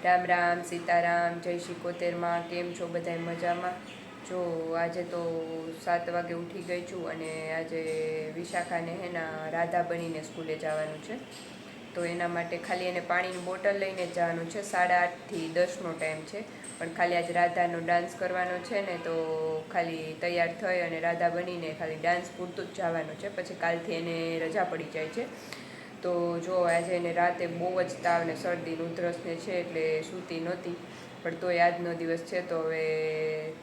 રામ રામ સીતારામ જય શ્રી કોતેરમાં કેમ છો બધાય મજામાં? જો આજે તો 7 વાગે ઉઠી ગઈ છું અને આજે વિશાખાને રાધા બનીને સ્કૂલે જવાનું છે. તો એના માટે ખાલી એને પાણીની બોટલ લઈને જવાનું છે. 8:30 થી 10નો ટાઈમ છે, પણ ખાલી આજે રાધાનો ડાન્સ કરવાનો છે ને, તો ખાલી તૈયાર થઈ અને રાધા બનીને ખાલી ડાન્સ પૂરતું જ જવાનું છે. પછી કાલથી એને રજા પડી જાય છે. તો જો આજે એને રાતે બહુ જ તાવ ને શરદી ઉધરસને છે એટલે સૂતી નહોતી, પણ તોય આજનો દિવસ છે તો હવે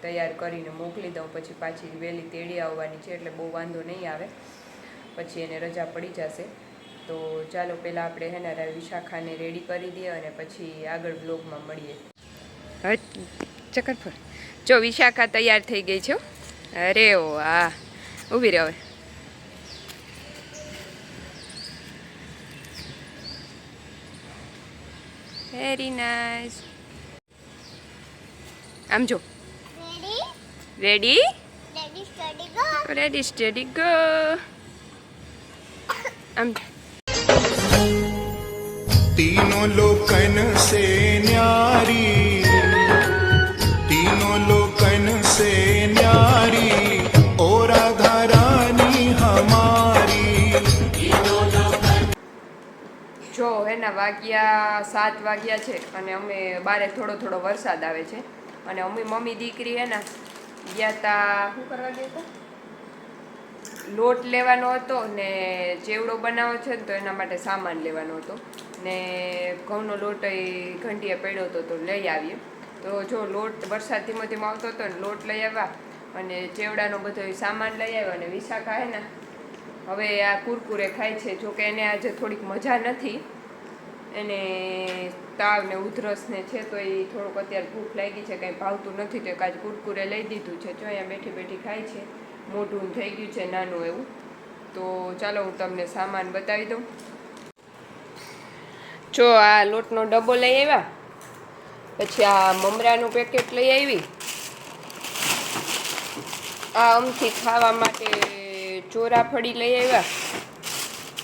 તૈયાર કરીને મોકલી દઉં. પછી પાછી વહેલી તેડી આવવાની છે એટલે બહુ વાંધો નહીં આવે, પછી એને રજા પડી જશે. તો ચાલો પહેલાં આપણે વિશાખાને રેડી કરી દઈએ અને પછી આગળ બ્લોગમાં મળીએ. ચક્કર પર જો વિશાખા તૈયાર થઈ ગઈ છે. અરે ઓ હા, ઊભી રહે હવે. Very nice. આમ જો. Ready ready study go. આમ तीनों लोकन से न्यारी, तीनों लोकन से न्यारी, ओ राधा रानी हमारी. જો વાગ્યા 7 વાગ્યા છે અને અમે બારે થોડો થોડો વરસાદ આવે છે અને મમ્મી દીકરી ગયા તા. શું કરવા ગયા હતા? લોટ લેવાનો હતો ને ચેવડો બનાવવો છે ને, તો એના માટે સામાન લેવાનો હતો ને ઘઉંનો લોટ ઘંટીએ પડ્યો હતો તો લઈ આવીએ. તો જો લોટ વરસાદ ધીમો ધીમો આવતો હતો ને, લોટ લઈ આવ્યા અને ચેવડાનો બધો સામાન લઈ આવ્યો. અને વિશાખા હવે આ કુરકુરે ખાય છે. જોકે એને આજે થોડીક મજા નથી, એને તાવ ને ઉધરસ ને છે, તો એ થોડુંક અત્યારે ભૂખ લાગી છે, કંઈ ભાવતું નથી, તો કાંઈ કુરકુરે લઈ દીધું છે. જો અહીંયા બેઠી બેઠી ખાય છે. મોઢું થઈ ગયું છે નાનું એવું. તો ચાલો હું તમને સામાન બતાવી દઉં. જો આ લોટનો ડબ્બો લઈ આવ્યા, પછી આ મમરાનું પેકેટ લઈ આવી, આ અમથી ખાવા માટે ચોરાફળી લઈ આવ્યા,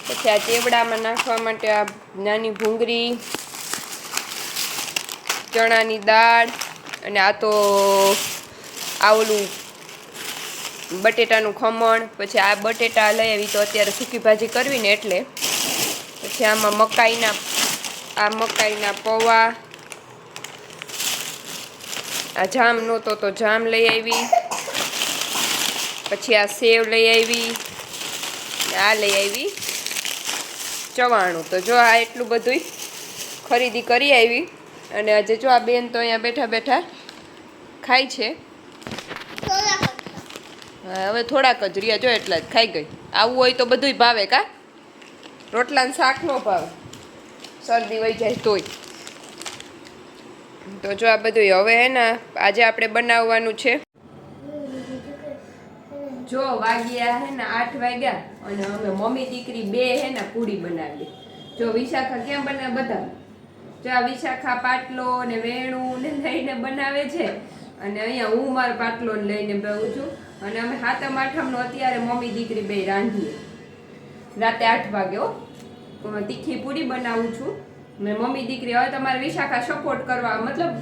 પછી આ ચેવડામાં નાખવા માટે આ નાની ભૂંગળી, ચણાની દાળ, અને આ તો આ ઓલું બટેટાનું ખમણ. પછી આ બટેટા લઈ આવી, તો અત્યારે સૂકી ભાજી કરવી ને એટલે. પછી આમાં મકાઈના પૌવા, આ જામ નહોતો તો જામ લઈ આવી, પછી આ સેવ લઈ આવી, આ લઈ આવી ચવાણું. તો જો આ એટલું બધું ખરીદી કરી આવી. અને આજે જો આ બેન તો અહીંયા બેઠા બેઠા ખાય છે. હવે થોડાક જ રહ્યા, જો એટલા જ ખાઈ ગઈ. આવું હોય તો બધુંય ભાવે કા? રોટલાનું શાક ન ભાવે, શરદી વહી જાય તોય. તો જો આ બધું હવે આજે આપણે બનાવવાનું છે. જો વાગ્યા 8 વાગ્યા અને અમે મમ્મી દીકરી બે પૂરી બનાવીએ. જો વિશાખા કેમ બનાવે બધા. જો આ વિશાખા પાટલો ને વેણું ને લઈને બનાવે છે, અને અહીંયા હું મારો પાટલો લઈને બેહું છું. અને અમે 7મ 8મનો અત્યારે મમ્મી દીકરી બે રાંધીએ. રાતે 8 વાગે તીખી પૂરી બનાવું છું મેં મમ્મી દીકરી. હવે તમારે વિશાખા સપોર્ટ કરવા, મતલબ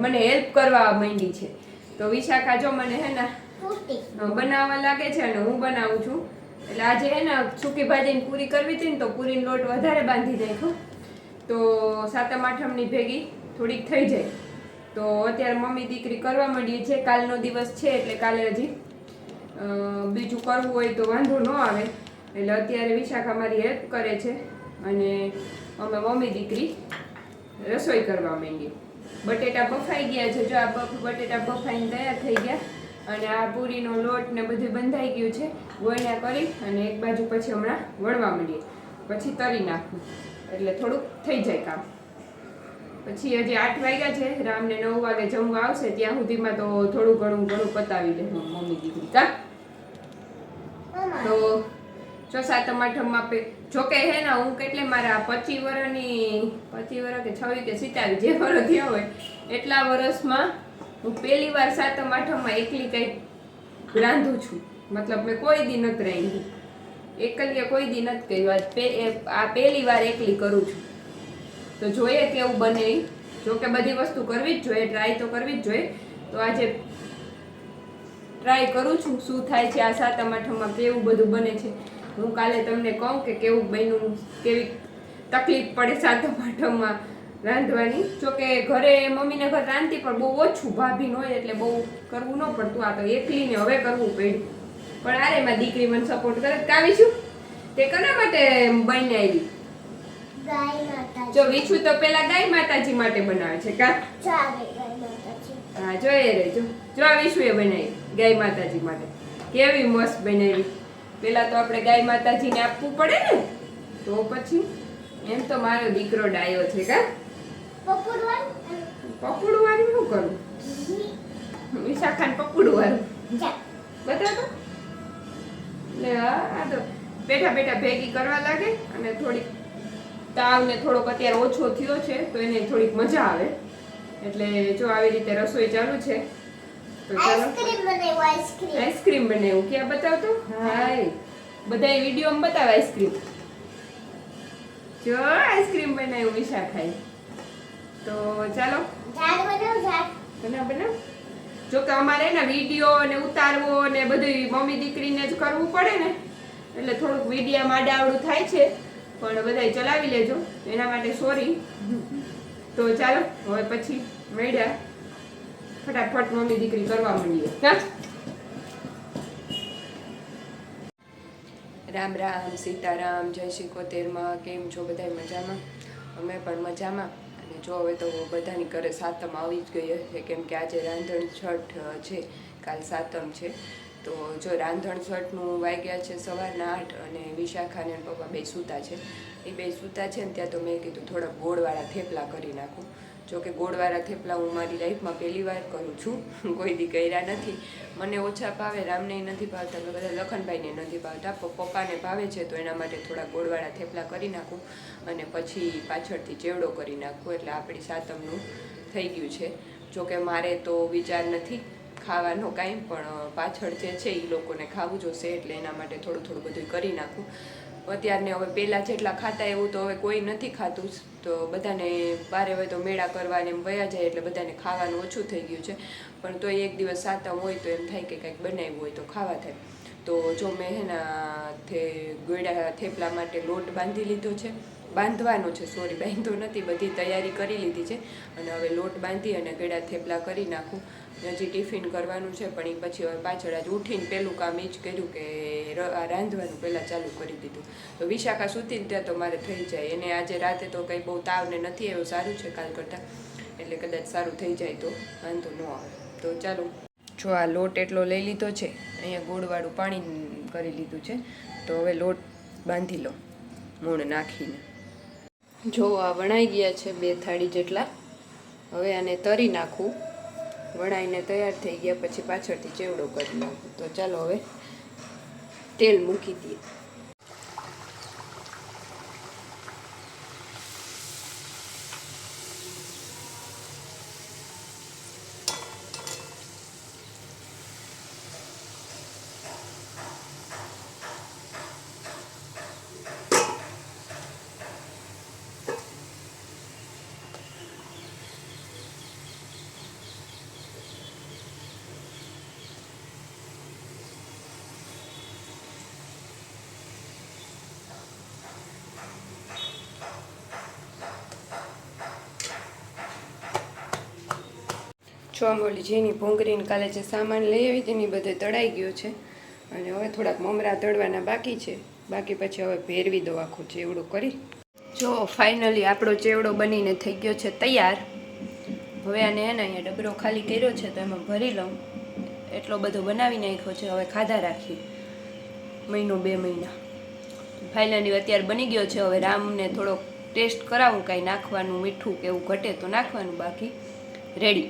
મને હેલ્પ કરવા માંડી છે. તો વિશાખા જો મને બનાવવા લાગે છે અને હું બનાવું છું. એટલે આજે સૂકી ભાજીની પૂરી કરવી હતી ને, તો પૂરીનો લોટ વધારે બાંધી નાખ્યો, તો 7મ 8મની ભેગી થોડીક થઈ જાય. તો અત્યારે મમ્મી દીકરી કરવા માંડીએ છે. કાલનો દિવસ છે એટલે કાલે હજી બીજું કરવું હોય તો વાંધો ન આવે. એટલે અત્યારે વિશાખા મારી હેલ્પ કરે છે અને અમે મમ્મી દીકરી રસોઈ કરવા માંડીએ. બટેટા બફાઈ ગયા છે. જો આ બટેટા બફાઈને તૈયાર થઈ ગયા અને આ પૂરીનો લોટ ને બધું બંધાઈ ગયું છે. વણ્યા કરી અને એક બાજુ પછી હમણાં વણવા માંડીએ, પછી તરી નાખવું એટલે થોડુંક થઈ જાય કામ. પછી હજી 8 વાગ્યા છે, રામને 9 વાગે જમવા આવશે, ત્યાં સુધીમાં તો થોડું ઘણું પતાવી દે મમ્મી દીકરી કા. તો જો 7મ 8મમાં જોકે હું કેટલે મારા 25 વર્ષ કે 26 કે 27 જે વર્ષ થયા હોય એટલા વર્ષમાં હું પહેલી વાર 7મ 8મમાં એકલી કંઈક રાંધું છું. મતલબ મેં કોઈ દી નથી રાંધી, એકલીએ કોઈ દી નથી કર્યું. આ પહેલી વાર એકલી કરું છું, તો જોઈએ કેવું બને. જો કે બધી વસ્તુ કરવી જ જોઈએ, ટ્રાય તો કરવી જ જોઈએ. તો આજે ટ્રાય કરું છું શું થાય છે આ સાતમ આઠમમાં, કેવું બધું બને છે. હું કાલે તમને કહું કે કેવું બન્યું, કેવી તકલીફ પડે સાતમ આઠમમાં રાંધવાની. જોકે ઘરે મમ્મીને ઘર રાંધતી પણ બહુ ઓછું, ભાભીને હોય એટલે બહુ કરવું ન પડતું. આ તો એકલીને હવે કરવું પડ્યું. પણ અરે મારી દીકરી મને સપોર્ટ કરે. કાવીશું તે કોના માટે બનાવી? ગાય માતાજી. જો વિછું તો પેલા ગાય માતાજી માટે બનાવે છે કા? ચાલે ગાય માતાજી. હા જોઈએ રે જો આ વિછું એ બનાવી ગાય માતાજી માટે. કેવી મસ્ત બનાવી. પેલા તો આપણે ગાય માતાજીને આપવું પડે ને, તો પછી એમ તો મારો દીકરો ડાયો છે કા? પપુડું વાળું શું કરું? વિશાખાને પપુડું વાળું બતાવો તો. એટલે આ તો બેઠા બેઠા ભેગી કરવા લાગે અને થોડીક તાવ ને થોડોક અત્યારે ઓછો થયો છે તો એને થોડીક મજા આવે. એટલે જો આવી રીતે રસોઈ ચાલુ છે. તો ચાલો આઈસ્ક્રીમ બનાવ્યું. ક્યાં બતાવતો? હાય બધાય વિડીયોમાં બતાવે આઈસ્ક્રીમ. જો આઈસ્ક્રીમ બનાવ્યું વિશાખાએ. તો ચાલો બનાવ. જો કે અમારે ને વિડીયો ને ઉતારવો ને બધું મમ્મી દીકરીને જ કરવું પડે ને, એટલે થોડુંક વિડીયામાં આડાવડું થાય છે. પણ બધાય ચલાવી લેજો એના માટે સોરી. તો ચાલો હવે પછી મળ્યા, ફટાફટ મમ્મી દીકરી કરવા માંડીએ. રામ રામ, સીતારામ, જય શ્રી કોતેરમાં. કેમ છો બધા? મજામાં? અમે પણ મજામાં. અને જો હવે તો બધાની ઘરે સાતમ આવી જ ગઈ હશે, કેમ કે આજે રાંધણ છઠ છે, કાલ સાતમ છે. તો જો રાંધણ છઠનું વાગ્યા છે સવારના 8 અને વિશાખાને પપ્પા બે સૂતા છે. એ બે સૂતા છે ને ત્યાં તો મેં કીધું થોડા ગોળવાળા થેપલા કરી નાખું. જો કે ગોળવાળા થેપલા હું મારી લાઈફમાં પહેલી વાર કરું છું, કોઈ દી કર્યા નથી. મને ઓછા ભાવે, રામને નથી ભાવતા, બધા લખનભાઈને નથી ભાવતા, પપ્પાને ભાવે છે. તો એના માટે થોડા ગોળવાળા થેપલા કરી નાખું અને પછી પાછળથી ચેવડો કરી નાખું. એટલે આપણી સાતમનું થઈ ગયું છે. જો કે મારે તો વિચાર નથી ખાવાનો કાંઈ, પણ પાછળ જે છે એ લોકોને ખાવું જોશે એટલે એના માટે થોડું થોડું બધું કરી નાખું. અત્યારને હવે પહેલાં જેટલા ખાતા એવું તો હવે કોઈ નથી ખાતું. તો બધાને બારે હોય તો મેળા કરવાને એમ વયા જાય એટલે બધાને ખાવાનું ઓછું થઈ ગયું છે. પણ તો એક દિવસ સાતમ હોય તો એમ થાય કે કંઈક બનાવ્યું હોય તો ખાવા થાય. તો જો મેં ગોળા થેપલા માટે લોટ બાંધી લીધો છે, બાંધવાનો છે, સોરી બાંધતો નથી, બધી તૈયારી કરી લીધી છે. અને હવે લોટ બાંધી અને ગળા થેપલા કરી નાખું. હજી ટિફિન કરવાનું છે પણ એ પછી હવે પાછળ આજ ઉઠીને પહેલું કામ એ જ કર્યું કે રાંધવાનું પહેલાં ચાલુ કરી દીધું. તો વિશાખા સૂતીને ત્યાં તો મારે થઈ જાય. એને આજે રાતે તો કંઈ બહુ તાવને નથી એવું, સારું છે કાલ કરતાં, એટલે કદાચ સારું થઈ જાય તો વાંધો ન આવે. તો ચાલો જો આ લોટ એટલો લઈ લીધો છે, અહીંયા ગોળવાળું પાણી કરી લીધું છે. તો હવે લોટ બાંધી લો મૂળ નાખીને. જો આ વણાઈ ગયા છે 2 થાળી જેટલા. હવે આને તરી નાખું. વણાઈને તૈયાર થઈ ગયા પછી પાછળથી ચેવડો કરી નાખું. તો ચાલો હવે તેલ મૂકી દઈએ. ચોમોલી જેની ભૂંગળીને કાલે જે સામાન લઈ આવી તેની બધે તળાઈ ગયો છે. અને હવે થોડાક મમરા તળવાના બાકી છે. બાકી પછી હવે ભેરવી દો આખું ચેવડું કરી. જો ફાઇનલી આપણો ચેવડો બનીને થઈ ગયો છે તૈયાર. હવે આને અહીંયા ડબરો ખાલી કર્યો છે તો એમાં ભરી લઉં. એટલો બધો બનાવી નાખ્યો છે, હવે ખાધા રાખી 1 2 મહિના. ફાઇનલી અત્યારે બની ગયો છે. હવે રામને થોડોક ટેસ્ટ કરાવું, કાંઈ નાખવાનું મીઠું કે એવું ઘટે તો નાખવાનું, બાકી રેડી.